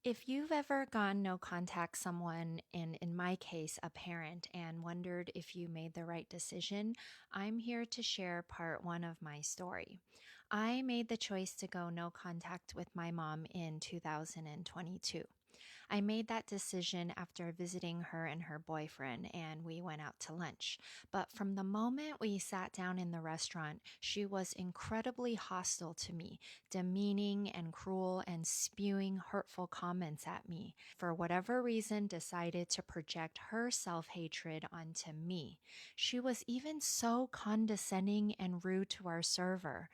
If you've ever gone no contact someone, and in my case, a parent, and wondered if you made the right decision, I'm here to share part one of my story. I made the choice to go no contact with my mom in 2022. I made that decision after visiting her and her boyfriend, and we went out to lunch. But from the moment we sat down in the restaurant, she was incredibly hostile to me, demeaning and cruel, and spewing hurtful comments at me. For whatever reason, decided to project her self-hatred onto me. She was even so condescending and rude to our server.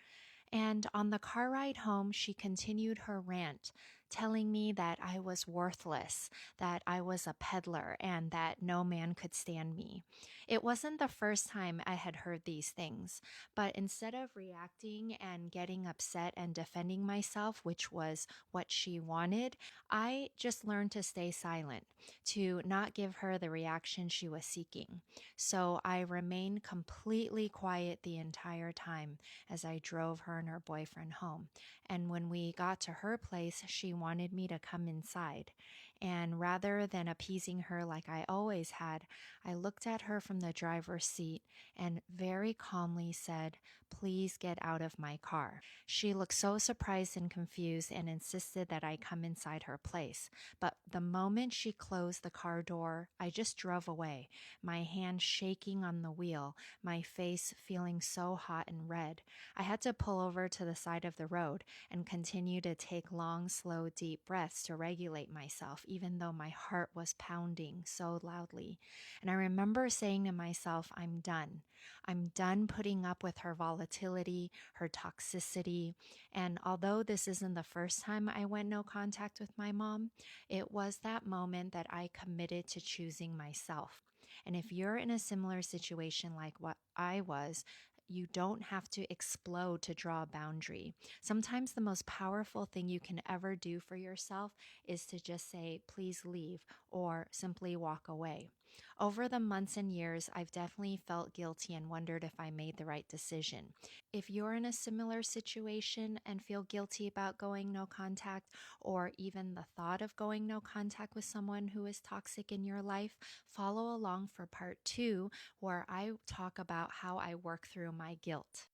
And on the car ride home, she continued her rant, telling me that I was worthless, that I was a peddler, and that no man could stand me. It wasn't the first time I had heard these things, but instead of reacting and getting upset and defending myself, which was what she wanted, I just learned to stay silent, to not give her the reaction she was seeking. So I remained completely quiet the entire time as I drove her and her boyfriend home. And when we got to her place, she wanted me to come inside. And rather than appeasing her like I always had, I looked at her from the driver's seat and very calmly said, "Please get out of my car." She looked so surprised and confused and insisted that I come inside her place. But the moment she closed the car door, I just drove away, my hand shaking on the wheel, my face feeling so hot and red. I had to pull over to the side of the road and continue to take long, slow, deep breaths to regulate myself, even though my heart was pounding so loudly. And I remember saying to myself, I'm done. I'm done putting up with her volatility, her toxicity. And although this isn't the first time I went no contact with my mom, it was that moment that I committed to choosing myself. And if you're in a similar situation like what I was, you don't have to explode to draw a boundary. Sometimes the most powerful thing you can ever do for yourself is to just say, please leave, or simply walk away. Over the months and years, I've definitely felt guilty and wondered if I made the right decision. If you're in a similar situation and feel guilty about going no contact, or even the thought of going no contact with someone who is toxic in your life, follow along for part two, where I talk about how I work through my guilt.